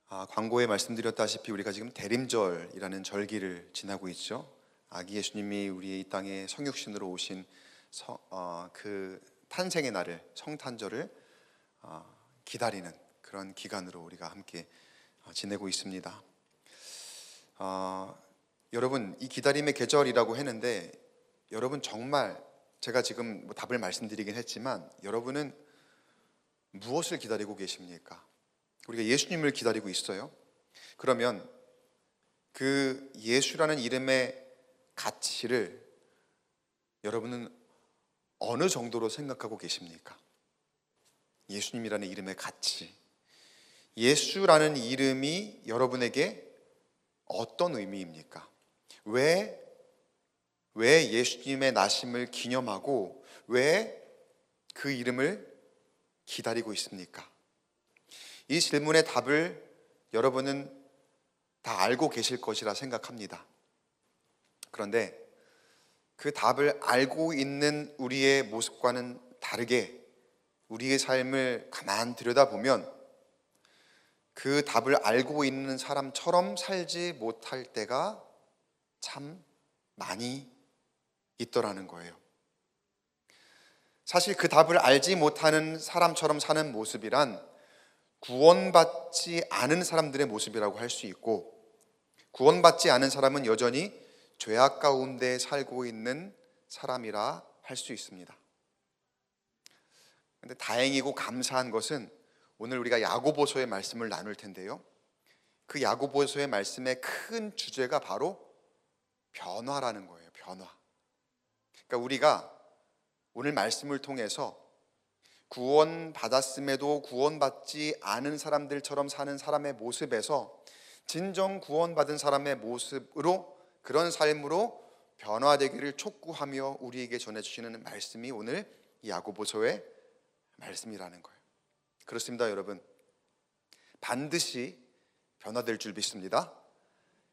광고에 말씀드렸다시피 우리가 지금 대림절이라는 절기를 지나고 있죠. 아기 예수님이 우리의 이 땅에 성육신으로 오신 그 탄생의 날을, 성탄절을 기다리는 그런 기간으로 우리가 함께 지내고 있습니다. 여러분, 이 기다림의 계절이라고 했는데 여러분 정말 제가 지금 답을 말씀드리긴 했지만 여러분은 무엇을 기다리고 계십니까? 우리가 예수님을 기다리고 있어요. 그러면 그 예수라는 이름의 가치를 여러분은 어느 정도로 생각하고 계십니까? 예수님이라는 이름의 가치, 예수라는 이름이 여러분에게 어떤 의미입니까? 왜 예수님의 나심을 기념하고 왜 그 이름을 기다리고 있습니까? 이 질문의 답을 여러분은 다 알고 계실 것이라 생각합니다. 그런데 그 답을 알고 있는 우리의 모습과는 다르게 우리의 삶을 가만 들여다보면 그 답을 알고 있는 사람처럼 살지 못할 때가 참 많이 있더라는 거예요. 사실 그 답을 알지 못하는 사람처럼 사는 모습이란 구원받지 않은 사람들의 모습이라고 할 수 있고, 구원받지 않은 사람은 여전히 죄악 가운데 살고 있는 사람이라 할 수 있습니다. 그런데 다행이고 감사한 것은 오늘 우리가 야고보서의 말씀을 나눌 텐데요, 그 야고보서의 말씀의 큰 주제가 바로 변화라는 거예요. 변화. 그러니까 우리가 오늘 말씀을 통해서 구원받았음에도 구원받지 않은 사람들처럼 사는 사람의 모습에서 진정 구원받은 사람의 모습으로, 그런 삶으로 변화되기를 촉구하며 우리에게 전해주시는 말씀이 오늘 이 야고보서의 말씀이라는 거예요. 그렇습니다, 여러분. 반드시 변화될 줄 믿습니다.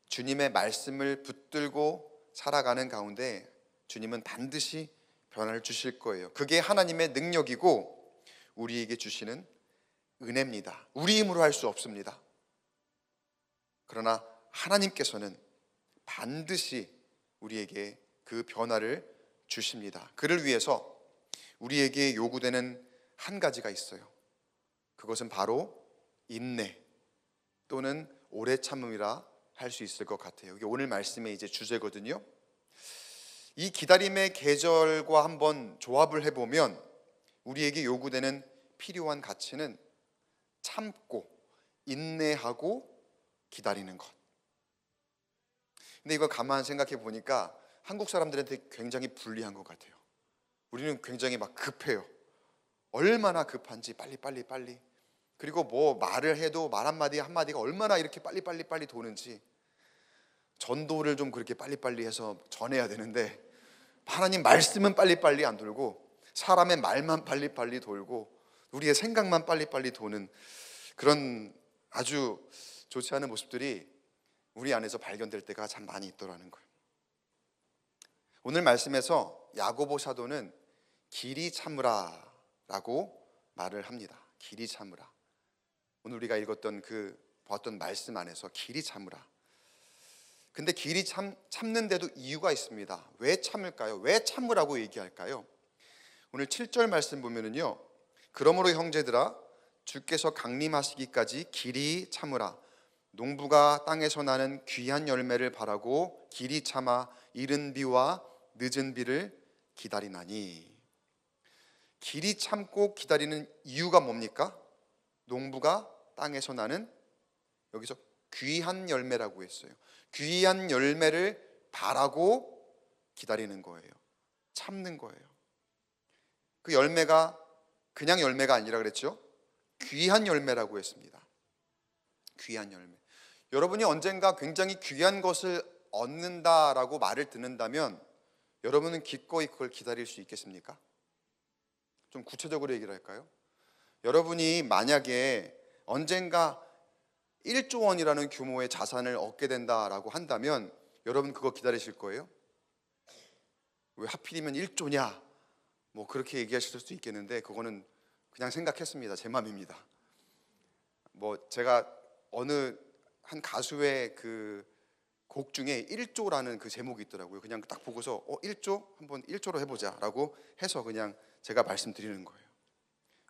주님의 말씀을 붙들고 살아가는 가운데 주님은 반드시 변화를 주실 거예요. 그게 하나님의 능력이고 우리에게 주시는 은혜입니다. 우리 힘으로 할 수 없습니다. 그러나 하나님께서는 반드시 우리에게 그 변화를 주십니다. 그를 위해서 우리에게 요구되는 한 가지가 있어요. 그것은 바로 인내 또는 오래 참음이라 할 수 있을 것 같아요. 이게 오늘 말씀의 이제 주제거든요. 이 기다림의 계절과 한번 조합을 해보면 우리에게 요구되는 필요한 가치는 참고 인내하고 기다리는 것. 근데 이걸 가만 생각해 보니까 한국 사람들한테 굉장히 불리한 것 같아요. 우리는 굉장히 막 급해요. 얼마나 급한지 빨리. 그리고 뭐 말을 해도 말 한마디가 얼마나 이렇게 빨리 도는지, 전도를 좀 그렇게 빨리 해서 전해야 되는데 하나님 말씀은 빨리 안 돌고 사람의 말만 빨리 돌고 우리의 생각만 빨리 도는 그런 아주 좋지 않은 모습들이 우리 안에서 발견될 때가 참 많이 있더라는 거예요. 오늘 말씀에서 야고보 사도는 길이 참으라 라고 말을 합니다. 길이 참으라. 오늘 우리가 읽었던 봤던 말씀 안에서 길이 참으라. 근데 길이 참는데도 이유가 있습니다. 왜 참을까요? 왜 참으라고 얘기할까요? 오늘 7절 말씀 보면은요, 그러므로 형제들아 주께서 강림하시기까지 길이 참으라. 농부가 땅에서 나는 귀한 열매를 바라고 길이 참아 이른 비와 늦은 비를 기다리나니. 길이 참고 기다리는 이유가 뭡니까? 농부가 땅에서 나는, 여기서 귀한 열매라고 했어요. 귀한 열매를 바라고 기다리는 거예요. 참는 거예요. 그 열매가 그냥 열매가 아니라 그랬죠. 귀한 열매라고 했습니다. 귀한 열매. 여러분이 언젠가 굉장히 귀한 것을 얻는다라고 말을 듣는다면 여러분은 기꺼이 그걸 기다릴 수 있겠습니까? 좀 구체적으로 얘기를 할까요? 여러분이 만약에 언젠가 1조 원이라는 규모의 자산을 얻게 된다라고 한다면 여러분 그거 기다리실 거예요? 왜 하필이면 1조냐? 뭐 그렇게 얘기하실 수 있겠는데 그거는 그냥 생각했습니다. 제 마음입니다. 뭐 제가 어느 한 가수의 그 곡 중에 1조라는 그 제목이 있더라고요. 그냥 딱 보고서 1조 한번 1조로 해보자라고 해서 그냥 제가 말씀드리는 거예요.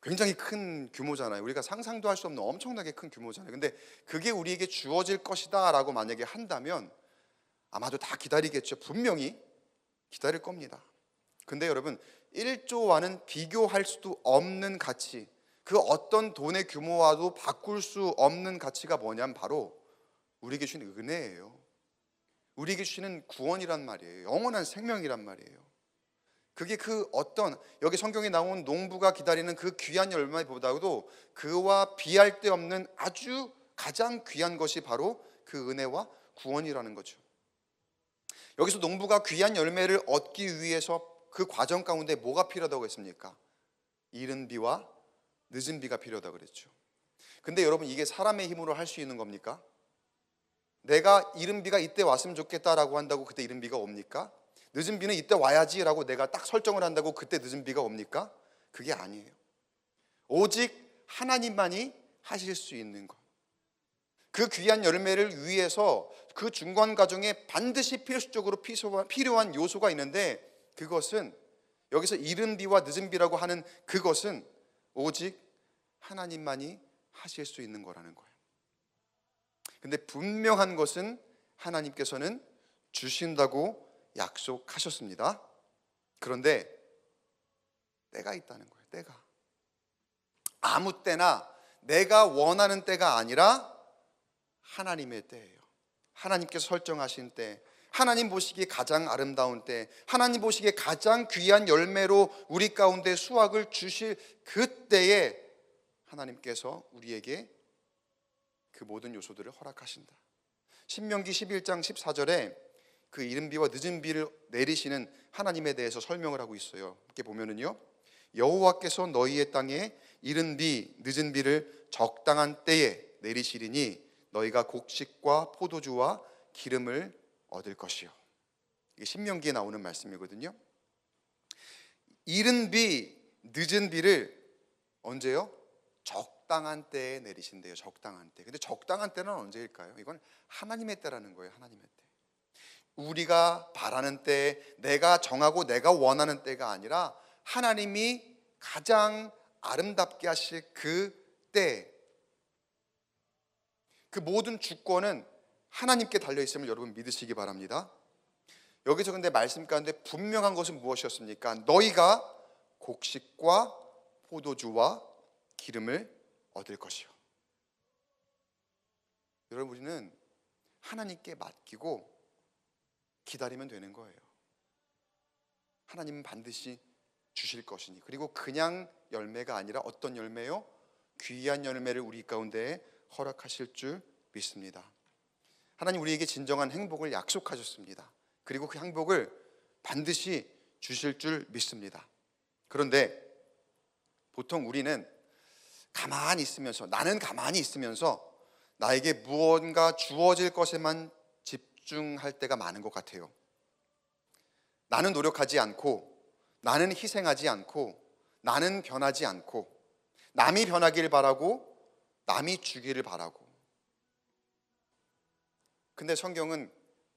굉장히 큰 규모잖아요. 우리가 상상도 할 수 없는 엄청나게 큰 규모잖아요. 근데 그게 우리에게 주어질 것이다 라고 만약에 한다면 아마도 다 기다리겠죠. 분명히 기다릴 겁니다. 근데 여러분, 1조와는 비교할 수도 없는 가치, 그 어떤 돈의 규모와도 바꿀 수 없는 가치가 뭐냐면 바로 우리에게 주신 은혜예요. 우리에게 주시는 구원이란 말이에요. 영원한 생명이란 말이에요. 그게 그 어떤 여기 성경에 나온 농부가 기다리는 그 귀한 열매보다도 그와 비할 데 없는 아주 가장 귀한 것이 바로 그 은혜와 구원이라는 거죠. 여기서 농부가 귀한 열매를 얻기 위해서 그 과정 가운데 뭐가 필요하다고 했습니까? 이른 비와 늦은 비가 필요하다고 그랬죠. 근데 여러분, 이게 사람의 힘으로 할 수 있는 겁니까? 내가 이른 비가 이때 왔으면 좋겠다라고 한다고 그때 이른 비가 옵니까? 늦은 비는 이때 와야지라고 내가 딱 설정을 한다고 그때 늦은 비가 옵니까? 그게 아니에요. 오직 하나님만이 하실 수 있는 것. 그 귀한 열매를 위해서 그 중간 과정에 반드시 필수적으로 필요한 요소가 있는데, 그것은 여기서 이른 비와 늦은 비라고 하는 그것은 오직 하나님만이 하실 수 있는 거라는 거예요. 근데 분명한 것은 하나님께서는 주신다고 약속하셨습니다. 그런데 때가 있다는 거예요. 때가 아무 때나 내가 원하는 때가 아니라 하나님의 때예요. 하나님께서 설정하신 때, 하나님 보시기에 가장 아름다운 때, 하나님 보시기에 가장 귀한 열매로 우리 가운데 수확을 주실 그때에 하나님께서 우리에게 그 모든 요소들을 허락하신다. 신명기 11장 14절에 그 이른 비와 늦은 비를 내리시는 하나님에 대해서 설명을 하고 있어요. 이렇게 보면은요, 여호와께서 너희의 땅에 이른 비 늦은 비를 적당한 때에 내리시리니 너희가 곡식과 포도주와 기름을 얻을 것이요. 이게 신명기에 나오는 말씀이거든요. 이른 비 늦은 비를 언제요? 적당한 때에 내리신대요. 적당한 때. 근데 적당한 때는 언제일까요? 이건 하나님의 때라는 거예요. 하나님의 때. 우리가 바라는 때, 내가 정하고 내가 원하는 때가 아니라 하나님이 가장 아름답게 하실 그 때, 그 모든 주권은 하나님께 달려있음을 여러분 믿으시기 바랍니다. 여기서 근데 말씀 가운데 분명한 것은 무엇이었습니까? 너희가 곡식과 포도주와 기름을 얻을 것이요. 여러분, 우리는 하나님께 맡기고 기다리면 되는 거예요. 하나님은 반드시 주실 것이니. 그리고 그냥 열매가 아니라 어떤 열매요? 귀한 열매를 우리 가운데 허락하실 줄 믿습니다. 하나님 우리에게 진정한 행복을 약속하셨습니다. 그리고 그 행복을 반드시 주실 줄 믿습니다. 그런데 보통 우리는 가만히 있으면서, 나는 가만히 있으면서 나에게 무언가 주어질 것에만 집중할 때가 많은 것 같아요. 나는 노력하지 않고, 나는 희생하지 않고, 나는 변하지 않고, 남이 변하길 바라고, 남이 주기를 바라고. 근데 성경은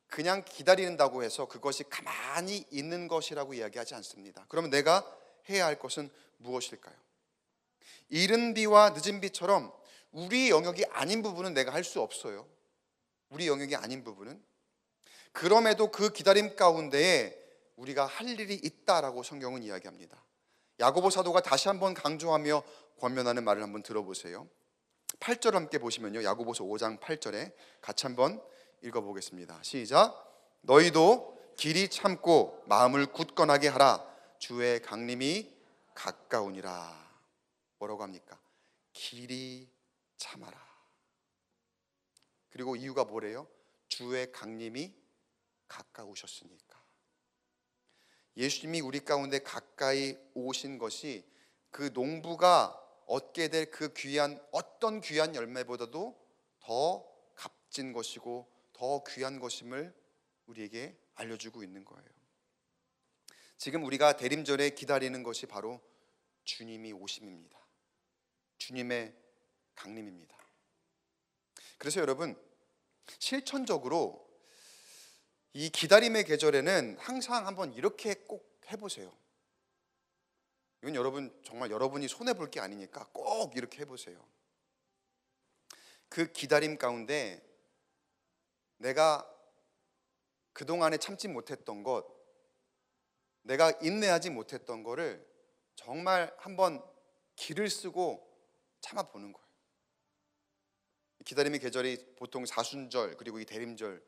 그냥 기다린다고 해서 그것이 가만히 있는 것이라고 이야기하지 않습니다. 그러면 내가 해야 할 것은 무엇일까요? 이른 비와 늦은 비처럼 우리 영역이 아닌 부분은 내가 할 수 없어요. 우리 영역이 아닌 부분은. 그럼에도 그 기다림 가운데에 우리가 할 일이 있다라고 성경은 이야기합니다. 야고보 사도가 다시 한번 강조하며 권면하는 말을 한번 들어보세요. 8절 함께 보시면요, 야고보서 5장 8절에 같이 한번 읽어보겠습니다. 시작. 너희도 길이 참고 마음을 굳건하게 하라. 주의 강림이 가까우니라. 뭐라고 합니까? 길이 참아라. 그리고 이유가 뭐래요? 주의 강림이 가까우셨으니까. 예수님이 우리 가운데 가까이 오신 것이 그 농부가 얻게 될 그 귀한 어떤 귀한 열매보다도 더 값진 것이고 더 귀한 것임을 우리에게 알려주고 있는 거예요. 지금 우리가 대림절에 기다리는 것이 바로 주님이 오심입니다. 주님의 강림입니다. 그래서 여러분, 실천적으로 이 기다림의 계절에는 항상 한번 이렇게 꼭 해보세요. 이건 여러분, 정말 여러분이 손해볼 게 아니니까 꼭 이렇게 해보세요. 그 기다림 가운데 내가 그동안에 참지 못했던 것, 내가 인내하지 못했던 거를 정말 한번 기를 쓰고 참아보는 거예요. 기다림의 계절이 보통 사순절 그리고 이 대림절,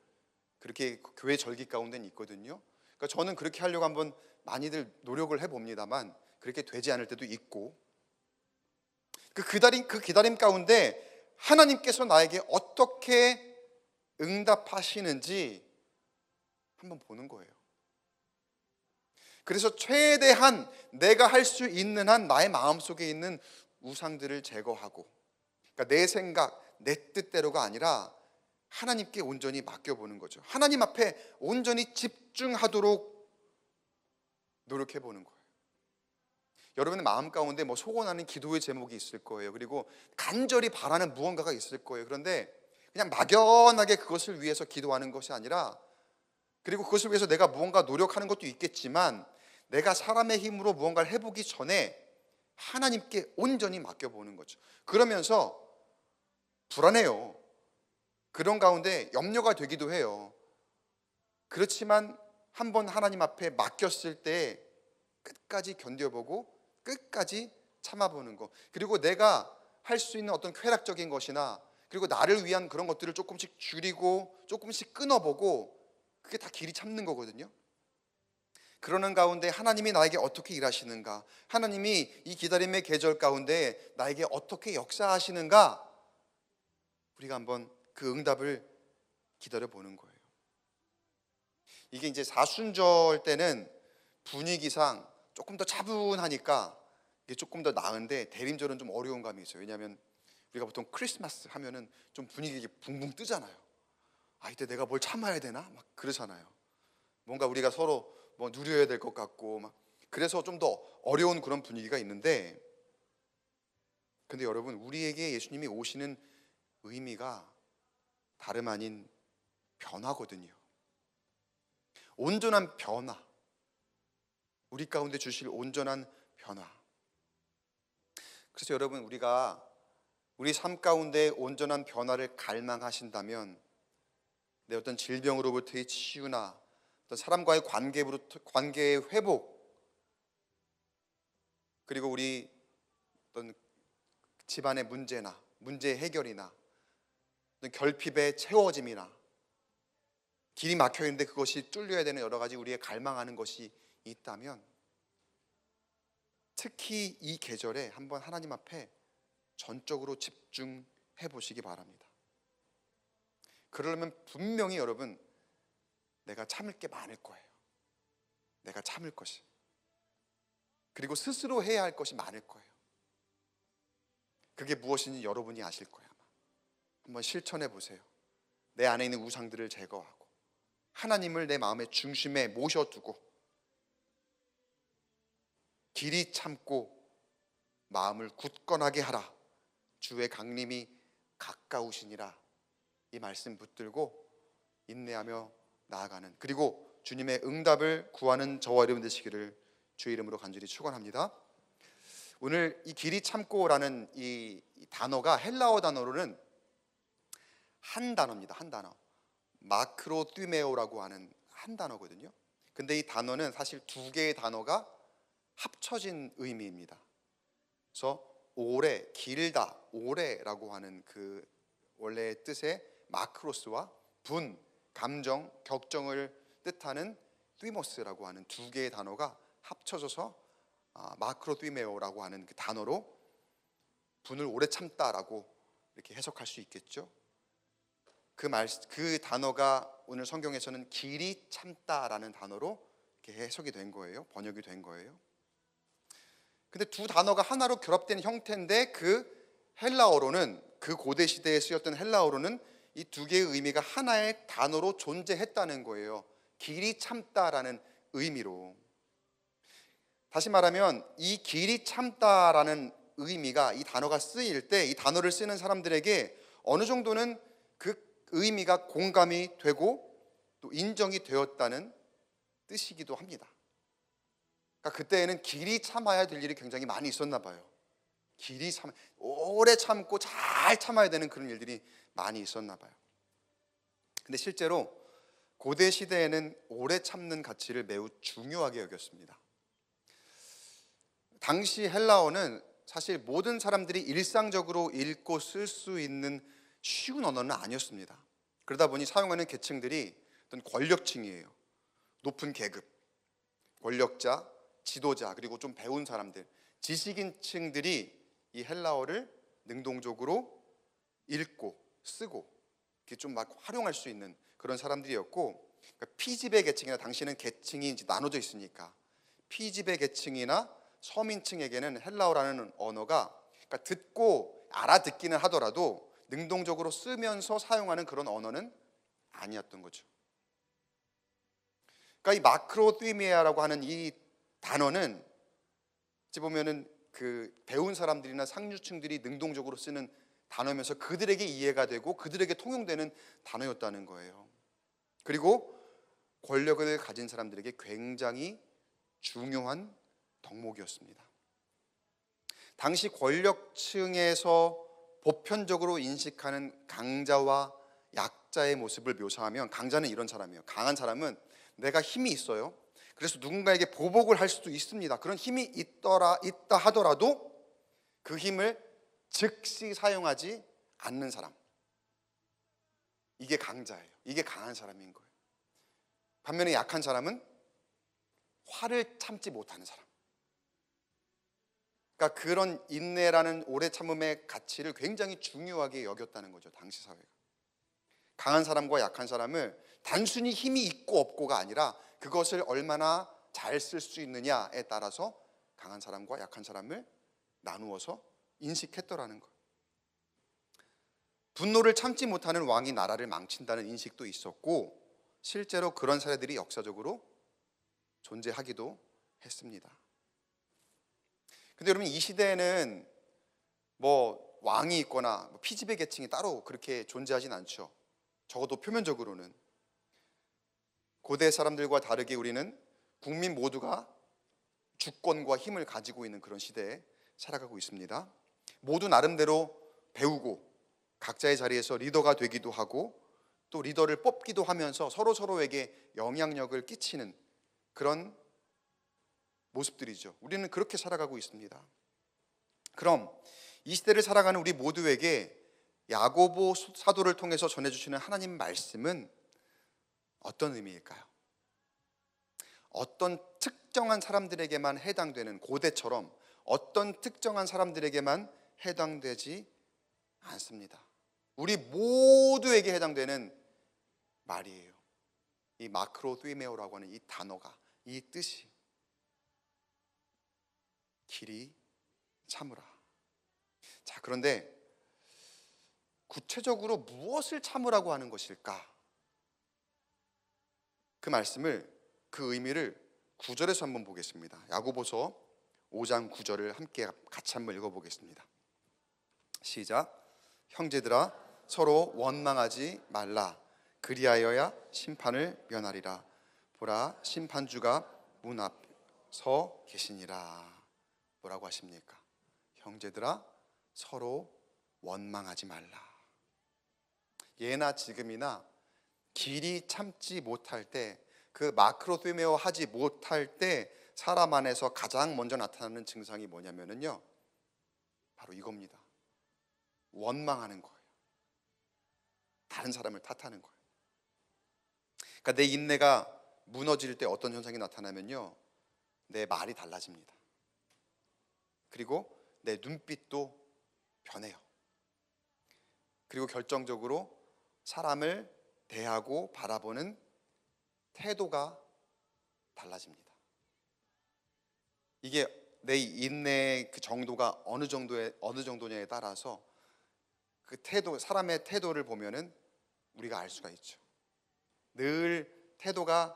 그렇게 교회 절기 가운데는 있거든요. 그러니까 저는 그렇게 하려고 한번 많이들 노력을 해봅니다만 그렇게 되지 않을 때도 있고, 그 기다림 가운데 하나님께서 나에게 어떻게 응답하시는지 한번 보는 거예요. 그래서 최대한 내가 할 수 있는 한 나의 마음속에 있는 우상들을 제거하고, 그러니까 내 생각, 내 뜻대로가 아니라 하나님께 온전히 맡겨보는 거죠. 하나님 앞에 온전히 집중하도록 노력해보는 거예요. 여러분의 마음 가운데 뭐 소원하는 기도의 제목이 있을 거예요. 그리고 간절히 바라는 무언가가 있을 거예요. 그런데 그냥 막연하게 그것을 위해서 기도하는 것이 아니라, 그리고 그것을 위해서 내가 무언가 노력하는 것도 있겠지만, 내가 사람의 힘으로 무언가를 해보기 전에 하나님께 온전히 맡겨보는 거죠. 그러면서 불안해요. 그런 가운데 염려가 되기도 해요. 그렇지만 한번 하나님 앞에 맡겼을 때 끝까지 견뎌보고 끝까지 참아보는 거, 그리고 내가 할 수 있는 어떤 쾌락적인 것이나, 그리고 나를 위한 그런 것들을 조금씩 줄이고 조금씩 끊어보고, 그게 다 길이 참는 거거든요. 그러는 가운데 하나님이 나에게 어떻게 일하시는가, 하나님이 이 기다림의 계절 가운데 나에게 어떻게 역사하시는가, 우리가 한번 그 응답을 기다려보는 거예요. 이게 이제 사순절 때는 분위기상 조금 더 차분하니까 이게 조금 더 나은데, 대림절은 좀 어려운 감이 있어요. 왜냐하면 우리가 보통 크리스마스 하면은 좀 분위기 붕붕 뜨잖아요. 아, 이때 내가 뭘 참아야 되나? 막 그러잖아요. 뭔가 우리가 서로 뭐 누려야 될 것 같고 막, 그래서 좀 더 어려운 그런 분위기가 있는데, 근데 여러분, 우리에게 예수님이 오시는 의미가 다름 아닌 변화거든요. 온전한 변화, 우리 가운데 주실 온전한 변화. 그래서 여러분, 우리가 우리 삶 가운데 온전한 변화를 갈망하신다면, 내 어떤 질병으로부터의 치유나 어떤 사람과의 관계의 회복, 그리고 우리 어떤 집안의 문제나 문제 해결이나 어떤 결핍의 채워짐이나, 길이 막혀 있는데 그것이 뚫려야 되는 여러 가지 우리의 갈망하는 것이 있다면, 특히 이 계절에 한번 하나님 앞에 전적으로 집중해 보시기 바랍니다. 그러려면 분명히 여러분, 내가 참을 게 많을 거예요. 내가 참을 것이, 그리고 스스로 해야 할 것이 많을 거예요. 그게 무엇인지 여러분이 아실 거예요. 아마 한번 실천해 보세요. 내 안에 있는 우상들을 제거하고 하나님을 내 마음의 중심에 모셔두고, 길이 참고 마음을 굳건하게 하라. 주의 강림이 가까우시니라. 이 말씀 붙들고 인내하며 나아가는, 그리고 주님의 응답을 구하는 저와 여러분 되시기를 주의 이름으로 간절히 축원합니다. 오늘 이 길이 참고라는 이 단어가 헬라어 단어로는 한 단어입니다. 한 단어. 마크로띠메오라고 하는 한 단어거든요. 근데 이 단어는 사실 두 개의 단어가 합쳐진 의미입니다. 그래서 오래, 길다, 오래라고 하는 그 원래의 뜻의 마크로스와 분, 감정, 격정을 뜻하는 띠모스라고 하는 두 개의 단어가 합쳐져서 마크로띠메오라고 하는 그 단어로 분을 오래 참다라고 이렇게 해석할 수 있겠죠. 그 단어가 오늘 성경에서는 길이 참다라는 단어로 이렇게 해석이 된 거예요. 번역이 된 거예요. 근데 두 단어가 하나로 결합된 형태인데, 그 헬라어로는, 그 고대 시대에 쓰였던 헬라어로는 이 두 개의 의미가 하나의 단어로 존재했다는 거예요. 길이 참다라는 의미로. 다시 말하면 이 길이 참다라는 의미가, 이 단어가 쓰일 때 이 단어를 쓰는 사람들에게 어느 정도는 그 의미가 공감이 되고 또 인정이 되었다는 뜻이기도 합니다. 그러니까 그때에는 길이 참아야 될 일이 굉장히 많이 있었나 봐요. 길이 참 오래 참고 잘 참아야 되는 그런 일들이 많이 있었나 봐요. 근데 실제로 고대 시대에는 오래 참는 가치를 매우 중요하게 여겼습니다. 당시 헬라어는 사실 모든 사람들이 일상적으로 읽고 쓸 수 있는 쉬운 언어는 아니었습니다. 그러다 보니 사용하는 계층들이 어떤 권력층이에요. 높은 계급, 권력자, 지도자, 그리고 좀 배운 사람들, 지식인층들이 이 헬라어를 능동적으로 읽고 쓰고 이렇게 좀 막 활용할 수 있는 그런 사람들이었고, 그러니까 피지배 계층이나 당시는 계층이 이제 나눠져 있으니까 피지배 계층이나 서민층에게는 헬라어라는 언어가 그러니까 듣고 알아듣기는 하더라도 능동적으로 쓰면서 사용하는 그런 언어는 아니었던 거죠. 그러니까 이 마크로þ이메아라고 하는 이 단어는 어찌 보면은 그 배운 사람들이나 상류층들이 능동적으로 쓰는 단어면서 그들에게 이해가 되고 그들에게 통용되는 단어였다는 거예요. 그리고 권력을 가진 사람들에게 굉장히 중요한 덕목이었습니다. 당시 권력층에서 보편적으로 인식하는 강자와 약자의 모습을 묘사하면 강자는 이런 사람이에요. 강한 사람은 내가 힘이 있어요. 그래서 누군가에게 보복을 할 수도 있습니다. 그런 힘이 있다 하더라도 그 힘을 즉시 사용하지 않는 사람, 이게 강자예요. 이게 강한 사람인 거예요. 반면에 약한 사람은 화를 참지 못하는 사람. 그러니까 그런 인내라는 오래 참음의 가치를 굉장히 중요하게 여겼다는 거죠, 당시 사회가. 강한 사람과 약한 사람을 단순히 힘이 있고 없고가 아니라 그것을 얼마나 잘 쓸 수 있느냐에 따라서 강한 사람과 약한 사람을 나누어서 인식했더라는 거예요. 분노를 참지 못하는 왕이 나라를 망친다는 인식도 있었고, 실제로 그런 사례들이 역사적으로 존재하기도 했습니다. 근데 여러분, 이 시대에는 뭐 왕이 있거나 피지배 계층이 따로 그렇게 존재하진 않죠. 적어도 표면적으로는. 고대 사람들과 다르게 우리는 국민 모두가 주권과 힘을 가지고 있는 그런 시대에 살아가고 있습니다. 모두 나름대로 배우고 각자의 자리에서 리더가 되기도 하고 또 리더를 뽑기도 하면서 서로에게 영향력을 끼치는 그런 모습들이죠. 우리는 그렇게 살아가고 있습니다. 그럼 이 시대를 살아가는 우리 모두에게 야고보 사도를 통해서 전해주시는 하나님 말씀은 어떤 의미일까요? 어떤 특정한 사람들에게만 해당되는, 고대처럼 어떤 특정한 사람들에게만 해당되지 않습니다. 우리 모두에게 해당되는 말이에요. 이 마크로þ이메오라고 하는 이 단어가, 이 뜻이 길이 참으라. 자, 그런데 구체적으로 무엇을 참으라고 하는 것일까? 그 말씀을, 그 의미를 9절에서 한번 보겠습니다. 야고보서 5장 9절을 함께 같이 한번 읽어보겠습니다. 시작. 형제들아, 서로 원망하지 말라. 그리하여야 심판을 면하리라. 보라, 심판주가 문 앞에 서 계시니라. 뭐라고 하십니까? 형제들아, 서로 원망하지 말라. 예나 지금이나 길이 참지 못할 때, 그 마크로þ이메오 하지 못할 때 사람 안에서 가장 먼저 나타나는 증상이 뭐냐면요, 바로 이겁니다. 원망하는 거예요. 다른 사람을 탓하는 거예요. 그러니까 내 인내가 무너질 때 어떤 현상이 나타나면요, 내 말이 달라집니다. 그리고 내 눈빛도 변해요. 그리고 결정적으로 사람을 대하고 바라보는 태도가 달라집니다. 이게 내 인내의 그 정도가 어느 정도냐에 따라서 그 태도, 사람의 태도를 보면은 우리가 알 수가 있죠. 늘 태도가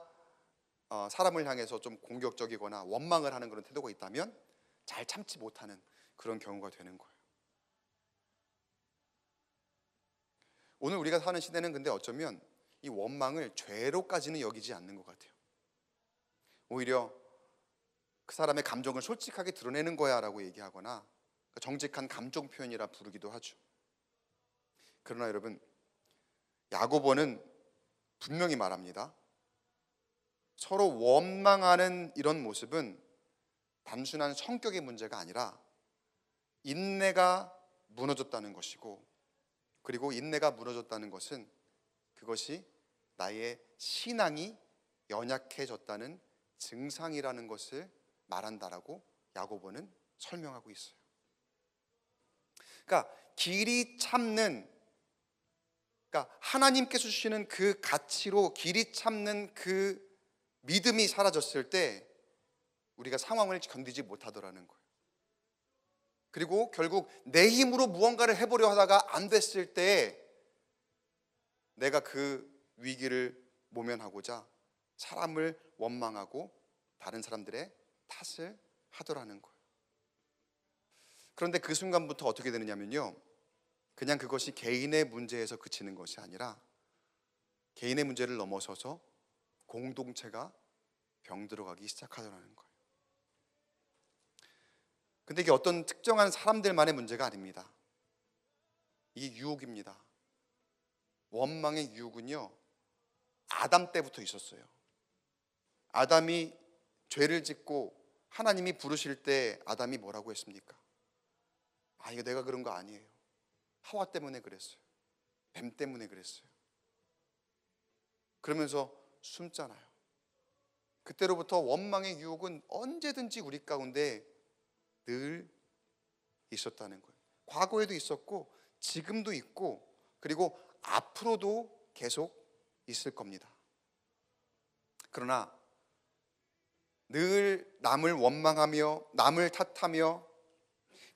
사람을 향해서 좀 공격적이거나 원망을 하는 그런 태도가 있다면 잘 참지 못하는 그런 경우가 되는 거예요. 오늘 우리가 사는 시대는 근데 어쩌면 이 원망을 죄로까지는 여기지 않는 것 같아요. 오히려 그 사람의 감정을 솔직하게 드러내는 거야 라고 얘기하거나 정직한 감정 표현이라 부르기도 하죠. 그러나 여러분, 야고보는 분명히 말합니다. 서로 원망하는 이런 모습은 단순한 성격의 문제가 아니라 인내가 무너졌다는 것이고, 그리고 인내가 무너졌다는 것은 그것이 나의 신앙이 연약해졌다는 증상이라는 것을 말한다라고 야고보는 설명하고 있어요. 그러니까 길이 참는, 그러니까 하나님께서 주시는 그 가치로 길이 참는 그 믿음이 사라졌을 때 우리가 상황을 견디지 못하더라는 거예요. 그리고 결국 내 힘으로 무언가를 해보려 하다가 안 됐을 때 내가 그 위기를 모면하고자 사람을 원망하고 다른 사람들의 탓을 하더라는 거예요. 그런데 그 순간부터 어떻게 되느냐면요, 그냥 그것이 개인의 문제에서 그치는 것이 아니라 개인의 문제를 넘어서서 공동체가 병들어가기 시작하더라는 거예요. 근데 이게 어떤 특정한 사람들만의 문제가 아닙니다. 이게 유혹입니다. 원망의 유혹은요, 아담 때부터 있었어요. 아담이 죄를 짓고 하나님이 부르실 때 아담이 뭐라고 했습니까? 이거 내가 그런 거 아니에요. 하와 때문에 그랬어요. 뱀 때문에 그랬어요. 그러면서 숨잖아요. 그때로부터 원망의 유혹은 언제든지 우리 가운데 늘 있었다는 거예요. 과거에도 있었고 지금도 있고 그리고 앞으로도 계속 있을 겁니다. 그러나 늘 남을 원망하며 남을 탓하며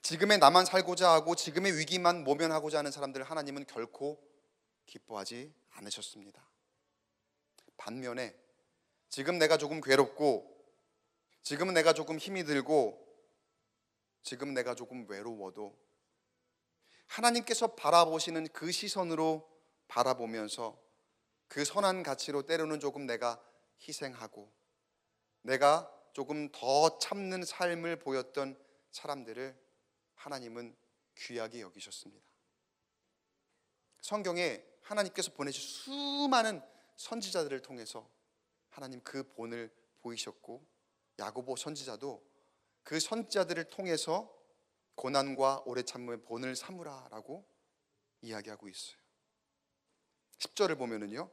지금의 나만 살고자 하고 지금의 위기만 모면하고자 하는 사람들을 하나님은 결코 기뻐하지 않으셨습니다. 반면에 지금 내가 조금 괴롭고 지금 내가 조금 힘이 들고 지금 내가 조금 외로워도 하나님께서 바라보시는 그 시선으로 바라보면서 그 선한 가치로 때로는 조금 내가 희생하고 내가 조금 더 참는 삶을 보였던 사람들을 하나님은 귀하게 여기셨습니다. 성경에 하나님께서 보내신 수많은 선지자들을 통해서 하나님 그 본을 보이셨고 야고보 선지자도 그 선지자들을 통해서 고난과 오래 참음의 본을 삼으라라고 이야기하고 있어요. 10절을 보면은요,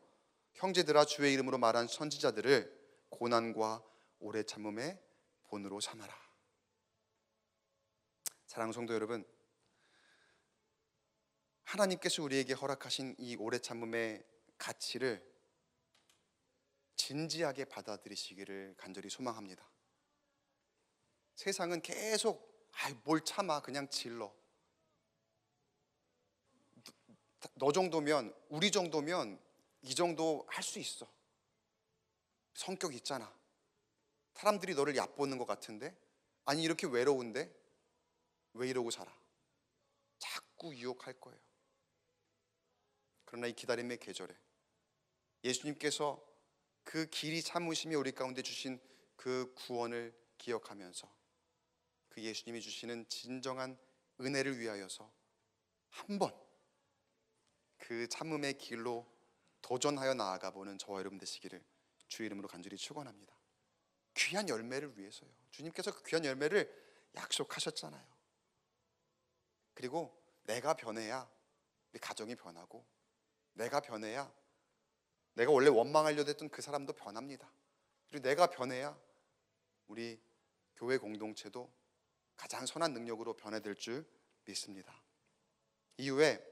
형제들아 주의 이름으로 말한 선지자들을 고난과 오래 참음의 본으로 삼아라. 사랑하는 성도 여러분, 하나님께서 우리에게 허락하신 이 오래 참음의 가치를 진지하게 받아들이시기를 간절히 소망합니다. 세상은 계속 뭘 참아, 그냥 질러. 너 정도면, 우리 정도면 이 정도 할 수 있어. 성격 있잖아. 사람들이 너를 얕보는 것 같은데, 아니 이렇게 외로운데 왜 이러고 살아? 자꾸 유혹할 거예요. 그러나 이 기다림의 계절에 예수님께서 그 길이 참으심이 우리 가운데 주신 그 구원을 기억하면서 그 예수님이 주시는 진정한 은혜를 위하여서 한번 그 참음의 길로 도전하여 나아가 보는 저와 여러분 되시기를 주의 이름으로 간절히 축원합니다. 귀한 열매를 위해서요. 주님께서 그 귀한 열매를 약속하셨잖아요. 그리고 내가 변해야 우리 가정이 변하고 내가 변해야 내가 원래 원망하려고 했던 그 사람도 변합니다. 그리고 내가 변해야 우리 교회 공동체도 가장 선한 능력으로 변화될 줄 믿습니다. 이후에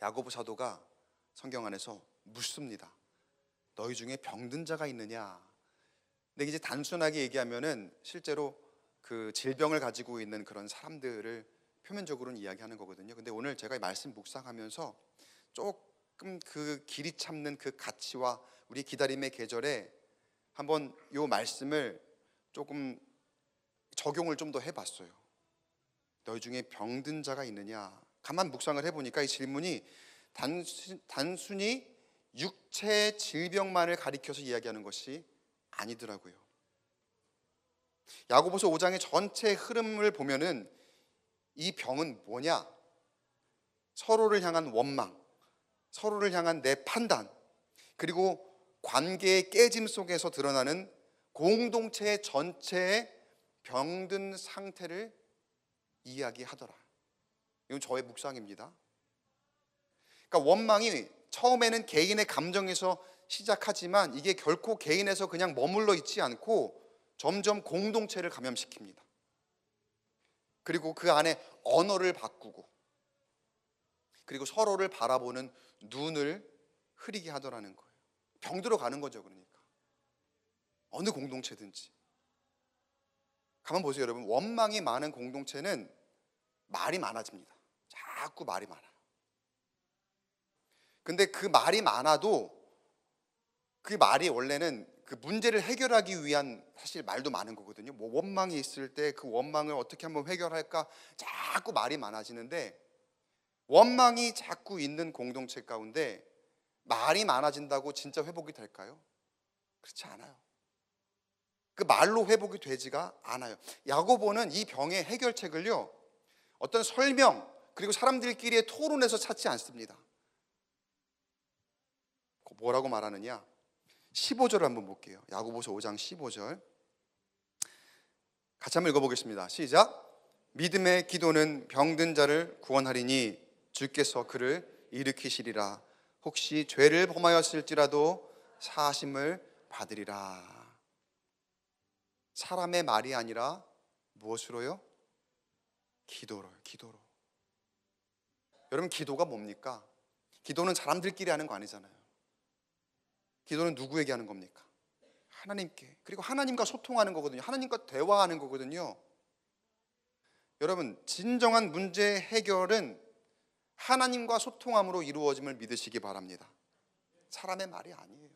야고보 사도가 성경 안에서 묻습니다. 너희 중에 병든 자가 있느냐? 근데 이제 단순하게 얘기하면은 실제로 그 질병을 가지고 있는 그런 사람들을 표면적으로는 이야기하는 거거든요. 근데 오늘 제가 말씀 묵상하면서 조금 그 길이 참는 그 가치와 우리 기다림의 계절에 한번 이 말씀을 조금 적용을 좀 더 해봤어요. 너희 중에 병든 자가 있느냐? 가만 묵상을 해보니까 이 질문이 단순히 육체 질병만을 가리켜서 이야기하는 것이 아니더라고요. 야고보서 5장의 전체 흐름을 보면은 이 병은 뭐냐? 서로를 향한 원망, 서로를 향한 내 판단, 그리고 관계의 깨짐 속에서 드러나는 공동체 전체의 병든 상태를 이야기하더라. 이건 저의 묵상입니다. 그러니까 원망이 처음에는 개인의 감정에서 시작하지만 이게 결코 개인에서 그냥 머물러 있지 않고 점점 공동체를 감염시킵니다. 그리고 그 안에 언어를 바꾸고, 그리고 서로를 바라보는 눈을 흐리게 하더라는 거예요. 병들어 가는 거죠. 그러니까 어느 공동체든지 가만 보세요, 여러분. 원망이 많은 공동체는 말이 많아집니다. 자꾸 말이 많아요. 근데 그 말이 많아도 그 말이 원래는 그 문제를 해결하기 위한 사실 말도 많은 거거든요. 뭐 원망이 있을 때 그 원망을 어떻게 한번 해결할까 자꾸 말이 많아지는데, 원망이 자꾸 있는 공동체 가운데 말이 많아진다고 진짜 회복이 될까요? 그렇지 않아요. 그 말로 회복이 되지가 않아요. 야고보는 이 병의 해결책을요, 어떤 설명 그리고 사람들끼리의 토론에서 찾지 않습니다. 뭐라고 말하느냐? 15절을 한번 볼게요. 야고보서 5장 15절 같이 한번 읽어보겠습니다. 시작. 믿음의 기도는 병든 자를 구원하리니 주께서 그를 일으키시리라. 혹시 죄를 범하였을지라도 사하심을 받으리라. 사람의 말이 아니라 무엇으로요? 기도로요. 기도로. 여러분, 기도가 뭡니까? 기도는 사람들끼리 하는 거 아니잖아요. 기도는 누구에게 하는 겁니까? 하나님께. 그리고 하나님과 소통하는 거거든요. 하나님과 대화하는 거거든요. 여러분, 진정한 문제 해결은 하나님과 소통함으로 이루어짐을 믿으시기 바랍니다. 사람의 말이 아니에요.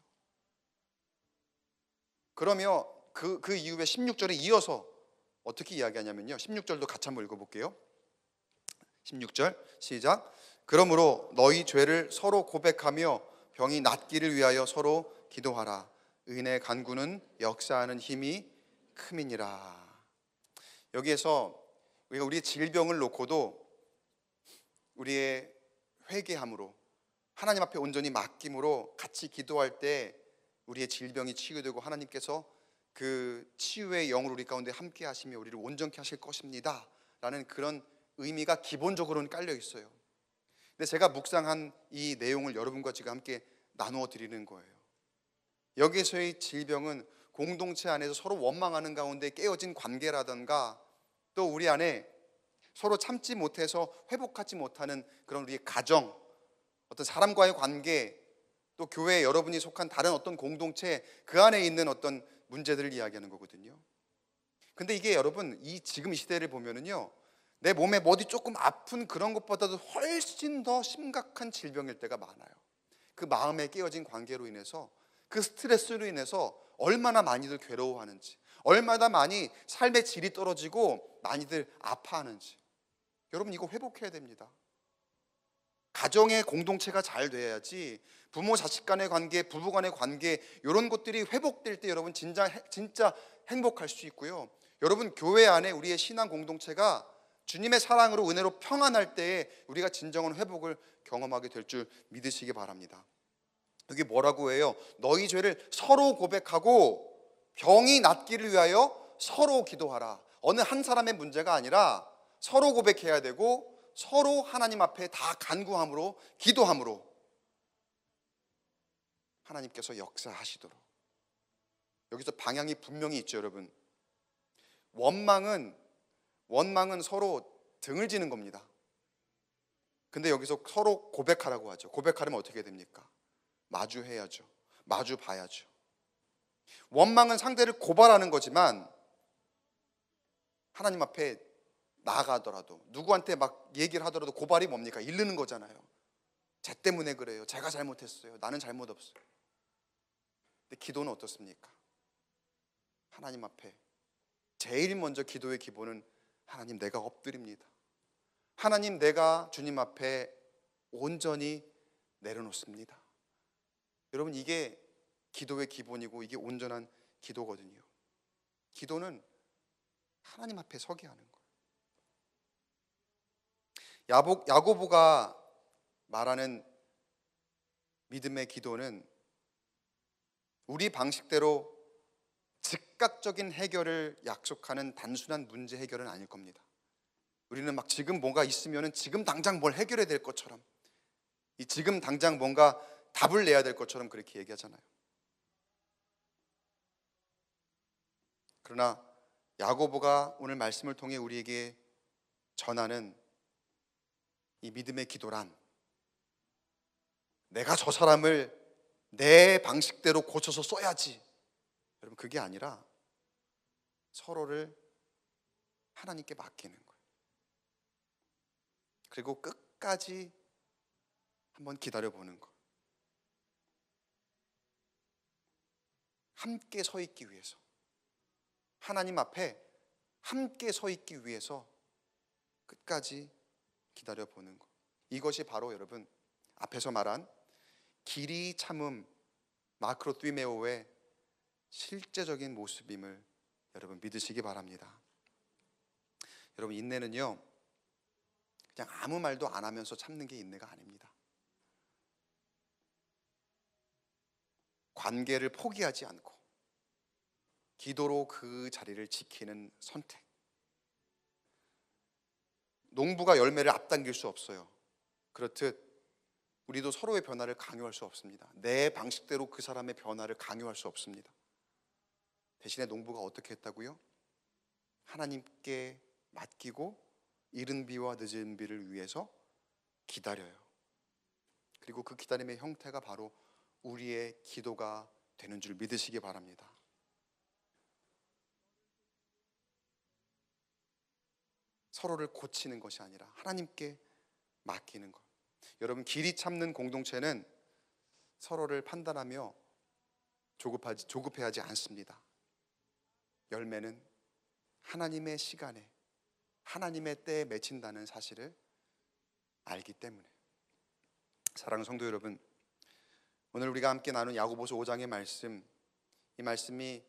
그러면 그 이후에 16절에 이어서 어떻게 이야기하냐면요, 16절도 같이 한번 읽어볼게요. 16절 시작. 그러므로 너희 죄를 서로 고백하며 병이 낫기를 위하여 서로 기도하라. 의인의 간구는 역사하는 힘이 큼이니라. 여기에서 우리가 우리의 질병을 놓고도 우리의 회개함으로 하나님 앞에 온전히 맡김으로 같이 기도할 때 우리의 질병이 치유되고 하나님께서 그 치유의 영으로 우리 가운데 함께 하시며 우리를 온전케 하실 것입니다 라는 그런 의미가 기본적으로는 깔려 있어요. 근데 제가 묵상한 이 내용을 여러분과 지금 함께 나누어 드리는 거예요. 여기서의 질병은 공동체 안에서 서로 원망하는 가운데 깨어진 관계라든가, 또 우리 안에 서로 참지 못해서 회복하지 못하는 그런 우리의 가정, 어떤 사람과의 관계, 또 교회 여러분이 속한 다른 어떤 공동체, 그 안에 있는 어떤 문제들을 이야기하는 거거든요. 근데 이게 여러분, 지금 이 시대를 보면은요, 내 몸에 어디 조금 아픈 그런 것보다도 훨씬 더 심각한 질병일 때가 많아요. 그 마음에 깨어진 관계로 인해서, 그 스트레스로 인해서 얼마나 많이들 괴로워하는지, 얼마나 많이 삶의 질이 떨어지고 많이들 아파하는지. 여러분, 이거 회복해야 됩니다. 가정의 공동체가 잘 돼야지 부모 자식 간의 관계, 부부 간의 관계, 이런 것들이 회복될 때 여러분 진짜 행복할 수 있고요. 여러분, 교회 안에 우리의 신앙 공동체가 주님의 사랑으로 은혜로 평안할 때에 우리가 진정한 회복을 경험하게 될 줄 믿으시기 바랍니다. 여기 뭐라고 해요? 너희 죄를 서로 고백하고 병이 낫기를 위하여 서로 기도하라. 어느 한 사람의 문제가 아니라 서로 고백해야 되고 서로 하나님 앞에 다 간구함으로, 기도함으로 하나님께서 역사하시도록. 여기서 방향이 분명히 있죠, 여러분. 원망은 서로 등을 지는 겁니다. 근데 여기서 서로 고백하라고 하죠. 고백하려면 어떻게 됩니까? 마주해야죠. 마주 봐야죠. 원망은 상대를 고발하는 거지만 하나님 앞에 나아가더라도, 누구한테 막 얘기를 하더라도 고발이 뭡니까? 이르는 거잖아요. 쟤 때문에 그래요. 제가 잘못했어요. 나는 잘못 없어요. 근데 기도는 어떻습니까? 하나님 앞에 제일 먼저 기도의 기본은 하나님, 내가 엎드립니다. 하나님, 내가 주님 앞에 온전히 내려놓습니다. 여러분, 이게 기도의 기본이고 이게 온전한 기도거든요. 기도는 하나님 앞에 서게 하는 거예요. 야고보가 말하는 믿음의 기도는 우리 방식대로 즉각적인 해결을 약속하는 단순한 문제 해결은 아닐 겁니다. 우리는 막 지금 뭔가 있으면 지금 당장 뭘 해결해야 될 것처럼, 지금 당장 뭔가 답을 내야 될 것처럼 그렇게 얘기하잖아요. 그러나 야고보가 오늘 말씀을 통해 우리에게 전하는 이 믿음의 기도란, 내가 저 사람을 내 방식대로 고쳐서 써야지, 여러분, 그게 아니라 서로를 하나님께 맡기는 거예요. 그리고 끝까지 한번 기다려보는 거. 함께 서 있기 위해서, 하나님 앞에 함께 서 있기 위해서 끝까지 기다려보는 거. 이것이 바로 여러분 앞에서 말한 길이 참음 마크로띠메오의 실제적인 모습임을 여러분 믿으시기 바랍니다. 여러분, 인내는요 그냥 아무 말도 안 하면서 참는 게 인내가 아닙니다. 관계를 포기하지 않고 기도로 그 자리를 지키는 선택. 농부가 열매를 앞당길 수 없어요. 그렇듯 우리도 서로의 변화를 강요할 수 없습니다. 내 방식대로 그 사람의 변화를 강요할 수 없습니다. 대신에 농부가 어떻게 했다고요? 하나님께 맡기고 이른 비와 늦은 비를 위해서 기다려요. 그리고 그 기다림의 형태가 바로 우리의 기도가 되는 줄 믿으시기 바랍니다. 서로를 고치는 것이 아니라 하나님께 맡기는 것. 여러분, 길이 참는 공동체는 서로를 판단하며 조급해하지 않습니다. 열매는 하나님의 시간에, 하나님의 때에 맺힌다는 사실을 알기 때문에. 사랑하는 성도 여러분, 오늘 우리가 함께 나눈 야고보서 5장의 말씀, 이 말씀이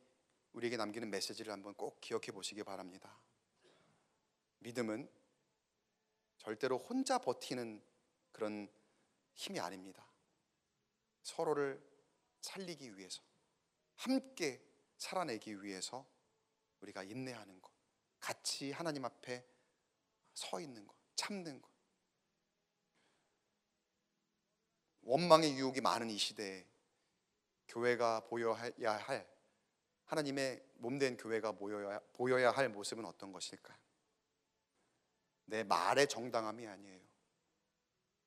우리에게 남기는 메시지를 한번 꼭 기억해 보시기 바랍니다. 믿음은 절대로 혼자 버티는 그런 힘이 아닙니다. 서로를 살리기 위해서, 함께 살아내기 위해서 우리가 인내하는 것, 같이 하나님 앞에 서 있는 것, 참는 것. 원망의 유혹이 많은 이 시대에 교회가 보여야 할, 하나님의 몸된 교회가 보여야 할 모습은 어떤 것일까요? 내 말의 정당함이 아니에요.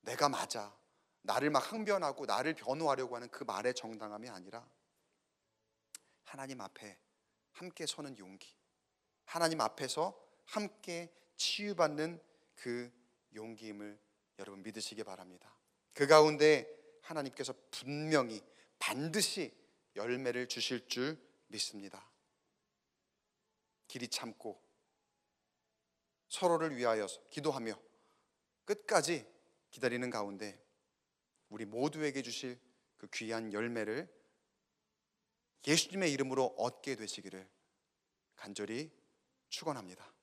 내가 맞아, 나를 막 항변하고 나를 변호하려고 하는 그 말의 정당함이 아니라 하나님 앞에 함께 서는 용기, 하나님 앞에서 함께 치유받는 그 용기임을 여러분 믿으시기 바랍니다. 그 가운데 하나님께서 분명히 반드시 열매를 주실 줄 믿습니다. 길이 참고 서로를 위하여 기도하며 끝까지 기다리는 가운데 우리 모두에게 주실 그 귀한 열매를 예수님의 이름으로 얻게 되시기를 간절히 축원합니다.